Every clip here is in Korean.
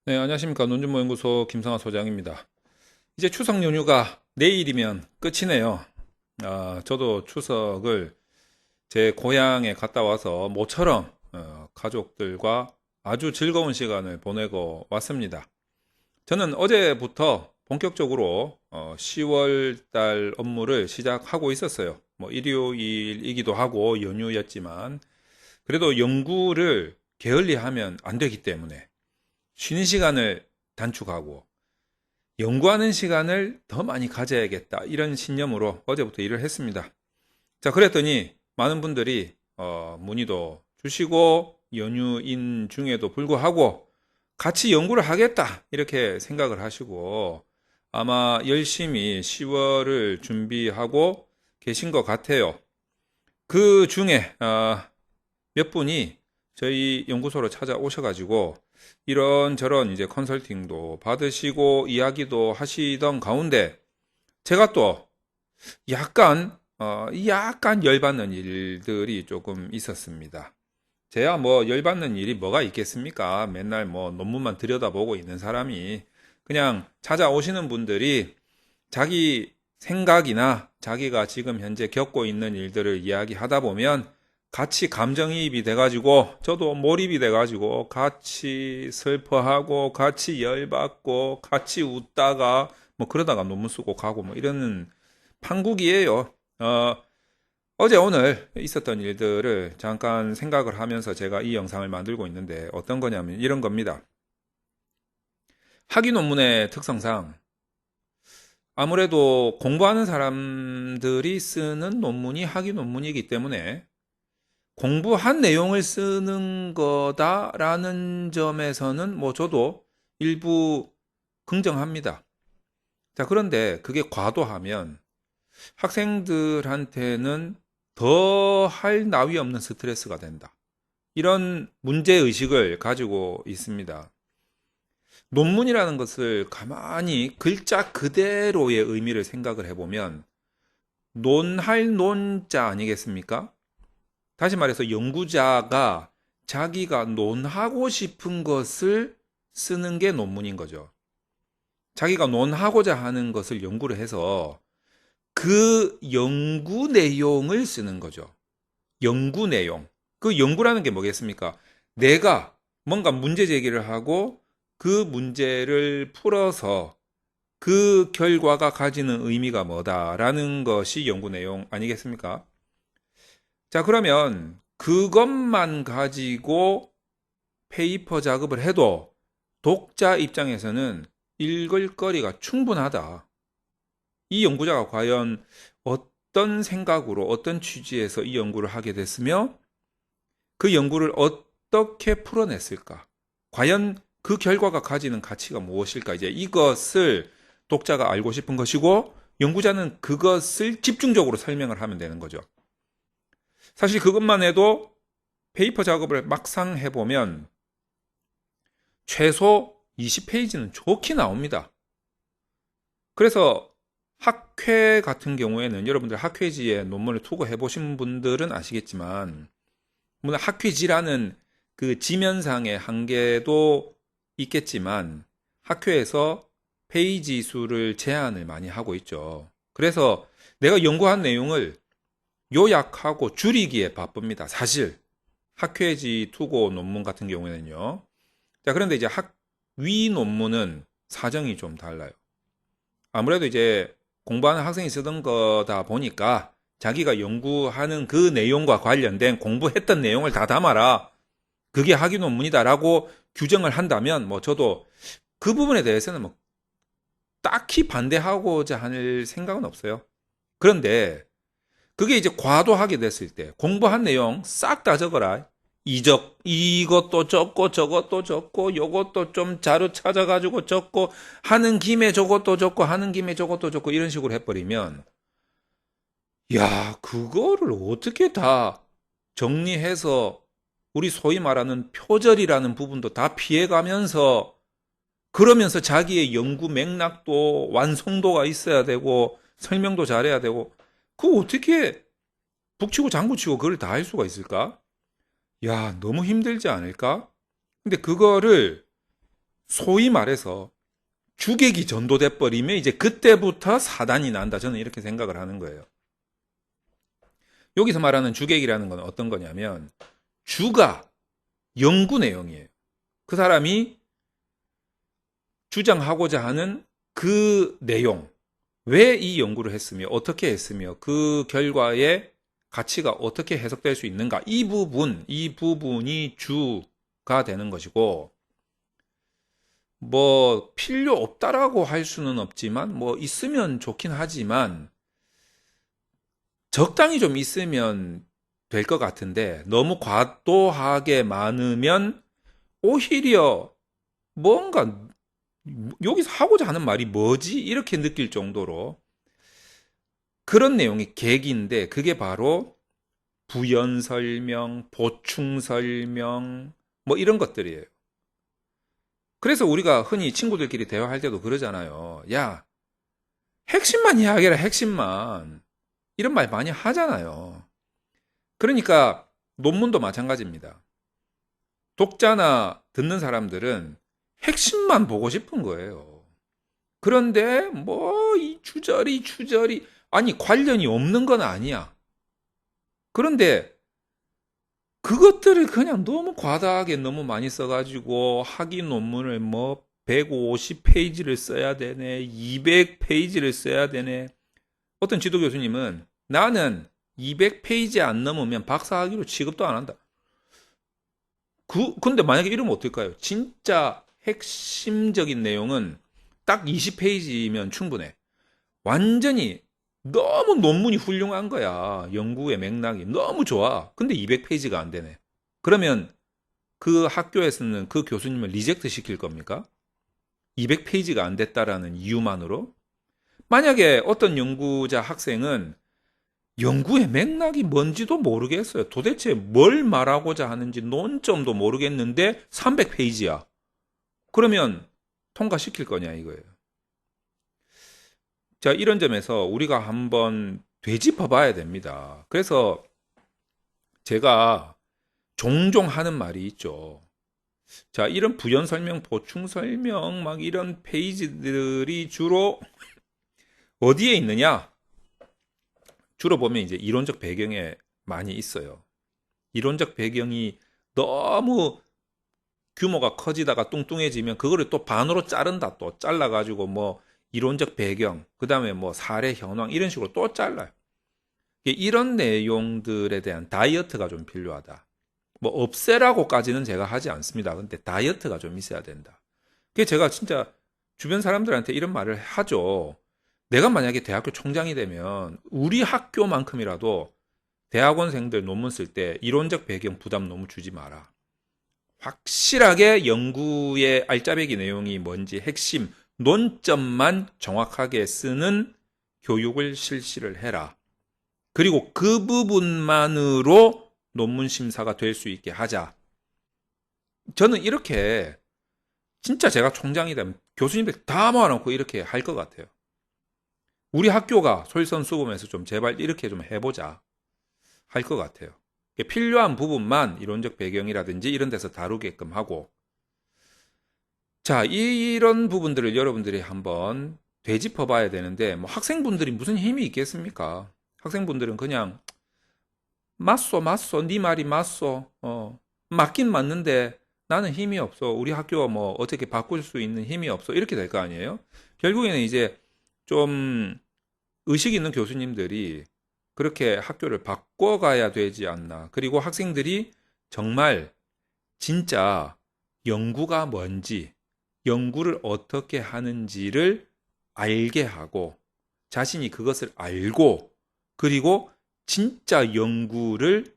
네, 안녕하십니까. 논준모연구소 김성하 소장입니다. 이제 추석 연휴가 내일이면 끝이네요. 저도 추석을 제 고향에 갔다 와서 모처럼 가족들과 아주 즐거운 시간을 보내고 왔습니다. 저는 어제부터 본격적으로 10월 달 업무를 시작하고 있었어요. 뭐 일요일이기도 하고 연휴였지만 그래도 연구를 게을리하면 안 되기 때문에 쉬는 시간을 단축하고 연구하는 시간을 더 많이 가져야겠다. 이런 신념으로 어제부터 일을 했습니다. 자, 그랬더니 많은 분들이 문의도 주시고 연휴인 중에도 불구하고 같이 연구를 하겠다. 이렇게 생각을 하시고 아마 열심히 10월을 준비하고 계신 것 같아요. 그 중에 몇 분이 저희 연구소로 찾아오셔가지고 이런저런 이제 컨설팅도 받으시고 이야기도 하시던 가운데 제가 또 약간 열받는 일들이 조금 있었습니다. 제가 뭐 열받는 일이 뭐가 있겠습니까? 맨날 뭐 논문만 들여다보고 있는 사람이 그냥 찾아오시는 분들이 자기 생각이나 자기가 지금 현재 겪고 있는 일들을 이야기하다 보면 같이 감정이입이 돼가지고 저도 몰입이 돼가지고 같이 슬퍼하고 같이 열받고 같이 웃다가 뭐 그러다가 논문 쓰고 가고 뭐 이러는 판국이에요. 어제 오늘 있었던 일들을 잠깐 생각을 하면서 제가 이 영상을 만들고 있는데 어떤 거냐면 이런 겁니다. 학위 논문의 특성상 아무래도 공부하는 사람들이 쓰는 논문이 학위 논문이기 때문에 공부한 내용을 쓰는 거다라는 점에서는 뭐 저도 일부 긍정합니다. 자, 그런데 그게 과도하면 학생들한테는 더 할 나위 없는 스트레스가 된다. 이런 문제의식을 가지고 있습니다. 논문이라는 것을 가만히 글자 그대로의 의미를 생각을 해보면 논할 논자 아니겠습니까? 다시 말해서 연구자가 자기가 논하고 싶은 것을 쓰는 게 논문인 거죠. 자기가 논하고자 하는 것을 연구를 해서 그 연구 내용을 쓰는 거죠. 연구 내용. 그 연구라는 게 뭐겠습니까? 내가 뭔가 문제 제기를 하고 그 문제를 풀어서 그 결과가 가지는 의미가 뭐다라는 것이 연구 내용 아니겠습니까? 자, 그러면 그것만 가지고 페이퍼 작업을 해도 독자 입장에서는 읽을 거리가 충분하다. 이 연구자가 과연 어떤 생각으로 어떤 취지에서 이 연구를 하게 됐으며 그 연구를 어떻게 풀어냈을까? 과연 그 결과가 가지는 가치가 무엇일까? 이제 이것을 독자가 알고 싶은 것이고 연구자는 그것을 집중적으로 설명을 하면 되는 거죠. 사실 그것만 해도 페이퍼 작업을 막상 해보면 최소 20페이지는 좋게 나옵니다. 그래서 학회 같은 경우에는 여러분들 학회지에 논문을 투고해 보신 분들은 아시겠지만 물론 학회지라는 그 지면상의 한계도 있겠지만 학회에서 페이지 수를 제한을 많이 하고 있죠. 그래서 내가 연구한 내용을 요약하고 줄이기에 바쁩니다. 사실 학회지 투고 논문 같은 경우에는요. 자, 그런데 이제 학위 논문은 사정이 좀 달라요. 아무래도 이제 공부하는 학생이 쓰던 거다 보니까 자기가 연구하는 그 내용과 관련된 공부했던 내용을 다 담아라. 그게 학위 논문이다라고 규정을 한다면 뭐 저도 그 부분에 대해서는 뭐 딱히 반대하고자 할 생각은 없어요. 그런데 그게 이제 과도하게 됐을 때 공부한 내용 싹 다 적어라. 이것도 적고 저것도 적고 요것도 좀 자료 찾아가지고 적고 하는 김에 저것도 적고 하는 김에 저것도 적고 이런 식으로 해버리면 야, 그거를 어떻게 다 정리해서 우리 소위 말하는 표절이라는 부분도 다 피해가면서 그러면서 자기의 연구 맥락도 완성도가 있어야 되고 설명도 잘해야 되고 그거 어떻게 북치고 장구치고 그걸 다 할 수가 있을까? 야, 너무 힘들지 않을까? 근데 그거를 소위 말해서 주객이 전도돼 버리면 이제 그때부터 사단이 난다. 저는 이렇게 생각을 하는 거예요. 여기서 말하는 주객이라는 건 어떤 거냐면 주가 연구 내용이에요. 그 사람이 주장하고자 하는 그 내용, 왜 이 연구를 했으며 어떻게 했으며 그 결과의 가치가 어떻게 해석될 수 있는가, 이 부분이 주가 되는 것이고, 뭐 필요 없다라고 할 수는 없지만 뭐 있으면 좋긴 하지만 적당히 좀 있으면 될 것 같은데, 너무 과도하게 많으면 오히려 뭔가 여기서 하고자 하는 말이 뭐지? 이렇게 느낄 정도로 그런 내용이 계기인데, 그게 바로 부연 설명, 보충 설명, 뭐 이런 것들이에요. 그래서 우리가 흔히 친구들끼리 대화할 때도 그러잖아요. 야, 핵심만 이야기해라, 핵심만. 이런 말 많이 하잖아요. 그러니까 논문도 마찬가지입니다. 독자나 듣는 사람들은 핵심만 보고 싶은 거예요. 그런데 뭐 이 주저리 아니 관련이 없는 건 아니야. 그런데 그것들을 그냥 너무 과다하게 너무 많이 써가지고 학위 논문을 뭐 150페이지를 써야 되네, 200페이지를 써야 되네. 어떤 지도 교수님은 나는 200페이지 안 넘으면 박사학위로 취급도 안 한다. 근데 만약에 이러면 어떨까요? 진짜 핵심적인 내용은 딱 20페이지면 충분해. 완전히 너무 논문이 훌륭한 거야. 연구의 맥락이 너무 좋아. 근데 200페이지가 안 되네. 그러면 그 학교에서는 그 교수님을 리젝트 시킬 겁니까? 200페이지가 안 됐다라는 이유만으로? 만약에 어떤 연구자 학생은 연구의 맥락이 뭔지도 모르겠어요. 도대체 뭘 말하고자 하는지 논점도 모르겠는데 300페이지야. 그러면 통과시킬 거냐 이거예요. 자, 이런 점에서 우리가 한번 되짚어 봐야 됩니다. 그래서 제가 종종 하는 말이 있죠. 자, 이런 부연 설명, 보충 설명, 막 이런 페이지들이 주로 어디에 있느냐? 주로 보면 이제 이론적 배경에 많이 있어요. 이론적 배경이 너무 규모가 커지다가 뚱뚱해지면 그거를 또 반으로 자른다. 또 잘라가지고 뭐 이론적 배경, 그 다음에 뭐 사례 현황 이런 식으로 또 잘라요. 이런 내용들에 대한 다이어트가 좀 필요하다. 뭐 없애라고까지는 제가 하지 않습니다. 근데 다이어트가 좀 있어야 된다. 그게 제가 진짜 주변 사람들한테 이런 말을 하죠. 내가 만약에 대학교 총장이 되면 우리 학교만큼이라도 대학원생들 논문 쓸 때 이론적 배경 부담 너무 주지 마라. 확실하게 연구의 알짜배기 내용이 뭔지 핵심, 논점만 정확하게 쓰는 교육을 실시를 해라. 그리고 그 부분만으로 논문 심사가 될 수 있게 하자. 저는 이렇게 진짜 제가 총장이 되면 교수님들 다 모아놓고 이렇게 할 것 같아요. 우리 학교가 솔선수범해서 좀 제발 이렇게 좀 해보자 할 것 같아요. 필요한 부분만 이론적 배경이라든지 이런 데서 다루게끔 하고, 자, 이런 부분들을 여러분들이 한번 되짚어 봐야 되는데, 뭐 학생분들이 무슨 힘이 있겠습니까? 학생분들은 그냥 맞소 네 말이 맞소, 맞긴 맞는데 나는 힘이 없어, 우리 학교가 뭐 어떻게 바꿀 수 있는 힘이 없어, 이렇게 될 거 아니에요. 결국에는 이제 좀 의식 있는 교수님들이 그렇게 학교를 바꿔가야 되지 않나. 그리고 학생들이 정말 진짜 연구가 뭔지, 연구를 어떻게 하는지를 알게 하고, 자신이 그것을 알고, 그리고 진짜 연구를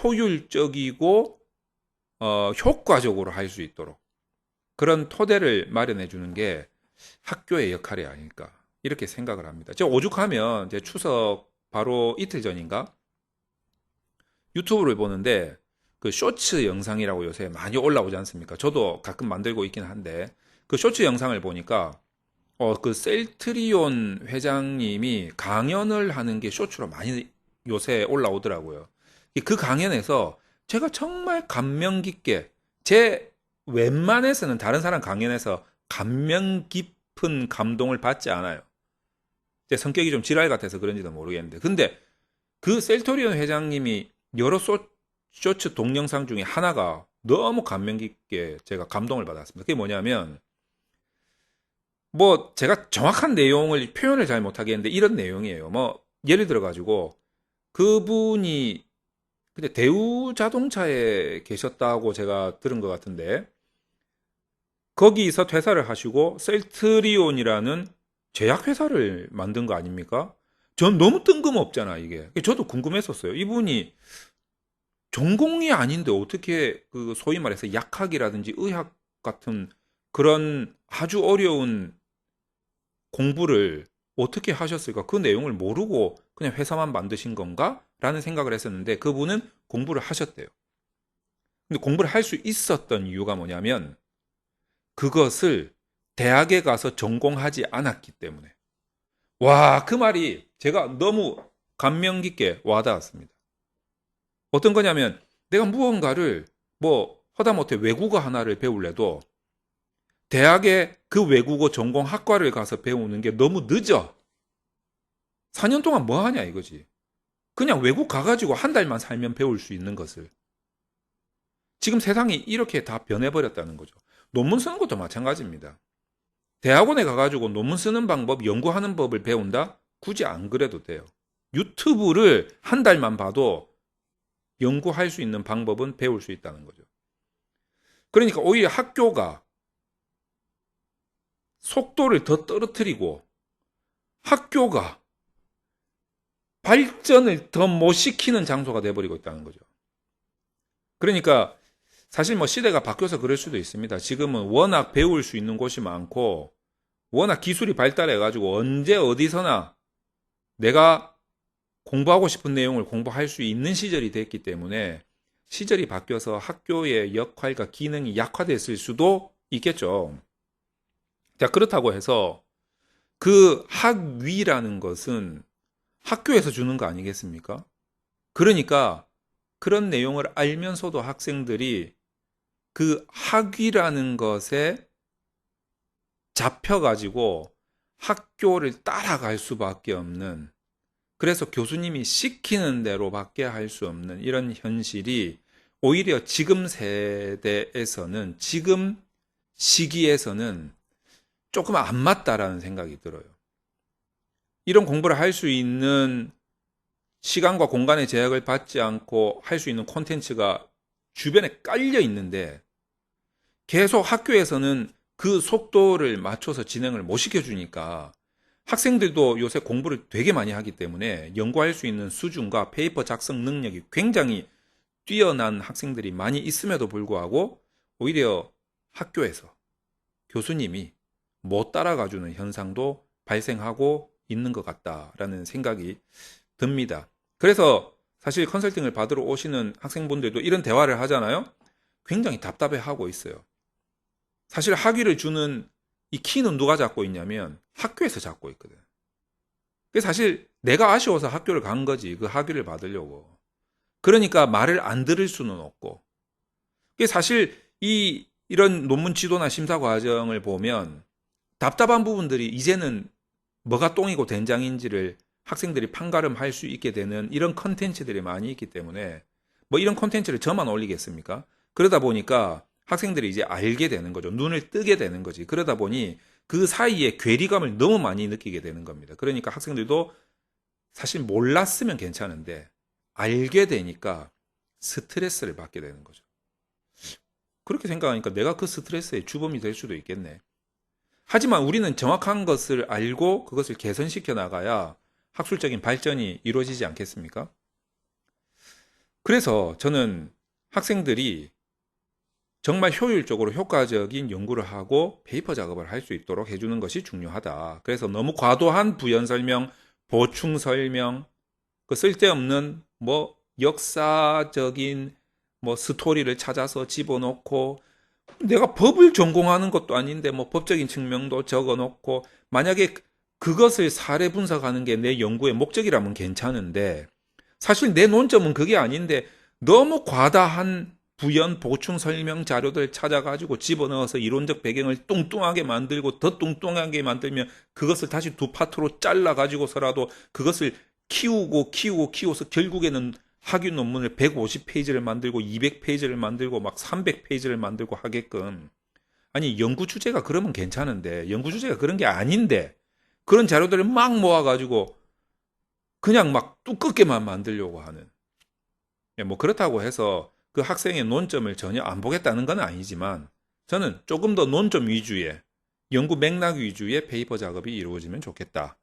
효율적이고 효과적으로 할 수 있도록 그런 토대를 마련해 주는 게 학교의 역할이 아닐까 이렇게 생각을 합니다. 제가 오죽하면 이제 추석 바로 이틀 전인가 유튜브를 보는데 그 쇼츠 영상이라고 요새 많이 올라오지 않습니까? 저도 가끔 만들고 있긴 한데 그 쇼츠 영상을 보니까 그 셀트리온 회장님이 강연을 하는 게 쇼츠로 많이 요새 올라오더라고요. 그 강연에서 제가 정말 감명 깊게 제 웬만해서는 다른 사람 강연에서 감명 깊은 감동을 받지 않아요. 제 성격이 좀 지랄 같아서 그런지도 모르겠는데. 근데 그 셀토리온 회장님이 여러 쇼츠 동영상 중에 하나가 너무 감명 깊게 제가 감동을 받았습니다. 그게 뭐냐면, 뭐, 제가 정확한 내용을 표현을 잘 못하겠는데, 이런 내용이에요. 뭐, 예를 들어가지고, 그분이, 근데 대우 자동차에 계셨다고 제가 들은 것 같은데, 거기서 퇴사를 하시고, 셀트리온이라는 제약회사를 만든 거 아닙니까? 전 너무 뜬금없잖아, 이게. 저도 궁금했었어요. 이분이 전공이 아닌데 어떻게 그 소위 말해서 약학이라든지 의학 같은 그런 아주 어려운 공부를 어떻게 하셨을까? 그 내용을 모르고 그냥 회사만 만드신 건가? 라는 생각을 했었는데 그분은 공부를 하셨대요. 근데 공부를 할 수 있었던 이유가 뭐냐면 그것을 대학에 가서 전공하지 않았기 때문에. 와, 그 말이 제가 너무 감명 깊게 와닿았습니다. 어떤 거냐면 내가 무언가를 뭐 하다못해 외국어 하나를 배울래도 대학에 그 외국어 전공 학과를 가서 배우는 게 너무 늦어. 4년 동안 뭐 하냐 이거지. 그냥 외국 가가지고 한 달만 살면 배울 수 있는 것을. 지금 세상이 이렇게 다 변해버렸다는 거죠. 논문 쓰는 것도 마찬가지입니다. 대학원에 가가지고 논문 쓰는 방법, 연구하는 법을 배운다? 굳이 안 그래도 돼요. 유튜브를 한 달만 봐도 연구할 수 있는 방법은 배울 수 있다는 거죠. 그러니까 오히려 학교가 속도를 더 떨어뜨리고 학교가 발전을 더 못 시키는 장소가 돼버리고 있다는 거죠. 그러니까 사실 뭐 시대가 바뀌어서 그럴 수도 있습니다. 지금은 워낙 배울 수 있는 곳이 많고 워낙 기술이 발달해가지고 언제 어디서나 내가 공부하고 싶은 내용을 공부할 수 있는 시절이 됐기 때문에 시절이 바뀌어서 학교의 역할과 기능이 약화됐을 수도 있겠죠. 자, 그렇다고 해서 그 학위라는 것은 학교에서 주는 거 아니겠습니까? 그러니까 그런 내용을 알면서도 학생들이 그 학위라는 것에 잡혀가지고 학교를 따라갈 수밖에 없는, 그래서 교수님이 시키는 대로밖에 할 수 없는 이런 현실이 오히려 지금 세대에서는, 지금 시기에서는 조금 안 맞다라는 생각이 들어요. 이런 공부를 할 수 있는 시간과 공간의 제약을 받지 않고 할 수 있는 콘텐츠가 주변에 깔려 있는데 계속 학교에서는 그 속도를 맞춰서 진행을 못 시켜주니까 학생들도 요새 공부를 되게 많이 하기 때문에 연구할 수 있는 수준과 페이퍼 작성 능력이 굉장히 뛰어난 학생들이 많이 있음에도 불구하고 오히려 학교에서 교수님이 못 따라가주는 현상도 발생하고 있는 것 같다라는 생각이 듭니다. 그래서 사실 컨설팅을 받으러 오시는 학생분들도 이런 대화를 하잖아요. 굉장히 답답해하고 있어요. 사실 학위를 주는 이 키는 누가 잡고 있냐면 학교에서 잡고 있거든. 그래서 사실 내가 아쉬워서 학교를 간 거지, 그 학위를 받으려고. 그러니까 말을 안 들을 수는 없고. 사실 이런 논문 지도나 심사 과정을 보면 답답한 부분들이 이제는 뭐가 똥이고 된장인지를 학생들이 판가름할 수 있게 되는 이런 컨텐츠들이 많이 있기 때문에 뭐 이런 컨텐츠를 저만 올리겠습니까? 그러다 보니까 학생들이 이제 알게 되는 거죠. 눈을 뜨게 되는 거지. 그러다 보니 그 사이에 괴리감을 너무 많이 느끼게 되는 겁니다. 그러니까 학생들도 사실 몰랐으면 괜찮은데 알게 되니까 스트레스를 받게 되는 거죠. 그렇게 생각하니까 내가 그 스트레스의 주범이 될 수도 있겠네. 하지만 우리는 정확한 것을 알고 그것을 개선시켜 나가야 학술적인 발전이 이루어지지 않겠습니까? 그래서 저는 학생들이 정말 효율적으로 효과적인 연구를 하고 페이퍼 작업을 할 수 있도록 해주는 것이 중요하다. 그래서 너무 과도한 부연 설명, 보충 설명, 그 쓸데없는 뭐 역사적인 뭐 스토리를 찾아서 집어넣고, 내가 법을 전공하는 것도 아닌데 뭐 법적인 측면도 적어놓고, 만약에 그것을 사례 분석하는 게 내 연구의 목적이라면 괜찮은데 사실 내 논점은 그게 아닌데 너무 과다한 부연 보충 설명 자료들 찾아가지고 집어넣어서 이론적 배경을 뚱뚱하게 만들고 더 뚱뚱하게 만들면 그것을 다시 두 파트로 잘라가지고서라도 그것을 키워서 결국에는 학위 논문을 150페이지를 만들고 200페이지를 만들고 막 300페이지를 만들고 하게끔. 아니, 연구 주제가 그러면 괜찮은데, 연구 주제가 그런 게 아닌데, 그런 자료들을 막 모아가지고 그냥 막 두껍게만 만들려고 하는. 뭐 그렇다고 해서 그 학생의 논점을 전혀 안 보겠다는 건 아니지만 저는 조금 더 논점 위주의 연구 맥락 위주의 페이퍼 작업이 이루어지면 좋겠다.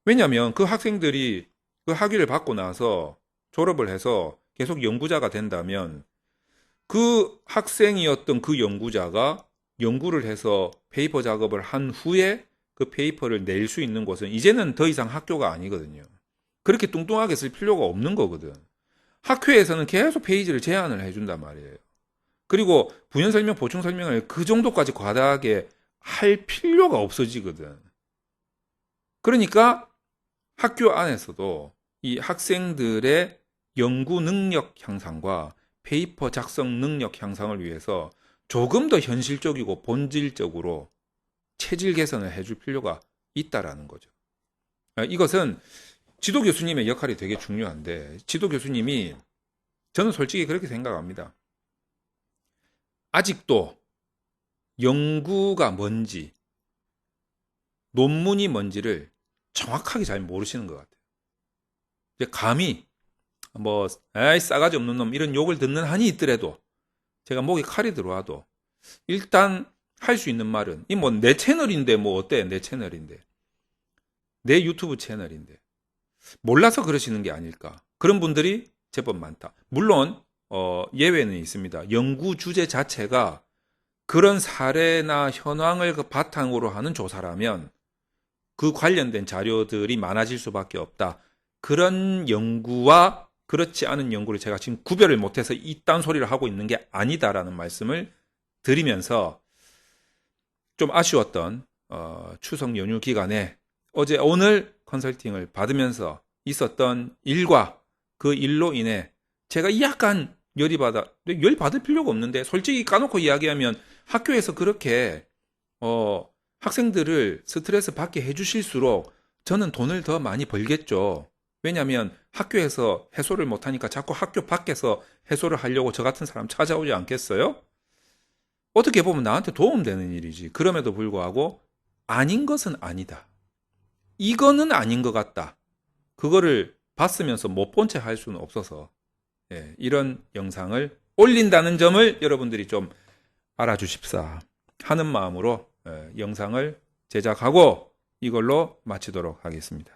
왜냐하면 그 학생들이 그 학위를 받고 나서 졸업을 해서 계속 연구자가 된다면 그 학생이었던 그 연구자가 연구를 해서 페이퍼 작업을 한 후에 그 페이퍼를 낼 수 있는 곳은 이제는 더 이상 학교가 아니거든요. 그렇게 뚱뚱하게 쓸 필요가 없는 거거든. 학회에서는 계속 페이지를 제한을 해준단 말이에요. 그리고 부연 설명, 보충 설명을 그 정도까지 과다하게 할 필요가 없어지거든. 그러니까 학교 안에서도 이 학생들의 연구 능력 향상과 페이퍼 작성 능력 향상을 위해서 조금 더 현실적이고 본질적으로 체질 개선을 해줄 필요가 있다라는 거죠. 이것은 지도 교수님의 역할이 되게 중요한데, 지도 교수님이 저는 솔직히 그렇게 생각합니다. 아직도 연구가 뭔지, 논문이 뭔지를 정확하게 잘 모르시는 것 같아요. 감히 에이 싸가지 없는 놈 이런 욕을 듣는 한이 있더라도, 제가 목에 칼이 들어와도 일단 할 수 있는 말은 이 뭐 내 채널인데 뭐 어때? 내 채널인데, 내 유튜브 채널인데 몰라서 그러시는 게 아닐까. 그런 분들이 제법 많다. 물론 예외는 있습니다. 연구 주제 자체가 그런 사례나 현황을 그 바탕으로 하는 조사라면 그 관련된 자료들이 많아질 수밖에 없다. 그런 연구와 그렇지 않은 연구를 제가 지금 구별을 못해서 이딴 소리를 하고 있는 게 아니다라는 말씀을 드리면서, 좀 아쉬웠던 추석 연휴 기간에 어제 오늘 컨설팅을 받으면서 있었던 일과 그 일로 인해 제가 약간 열이 받아, 열 받을 필요가 없는데 솔직히 까놓고 이야기하면 학교에서 그렇게 학생들을 스트레스 받게 해주실수록 저는 돈을 더 많이 벌겠죠. 왜냐하면 학교에서 해소를 못하니까 자꾸 학교 밖에서 해소를 하려고 저 같은 사람 찾아오지 않겠어요? 어떻게 보면 나한테 도움되는 일이지. 그럼에도 불구하고 아닌 것은 아니다. 이거는 아닌 것 같다. 그거를 봤으면서 못 본 채 할 수는 없어서 이런 영상을 올린다는 점을 여러분들이 좀 알아주십사 하는 마음으로 영상을 제작하고 이걸로 마치도록 하겠습니다.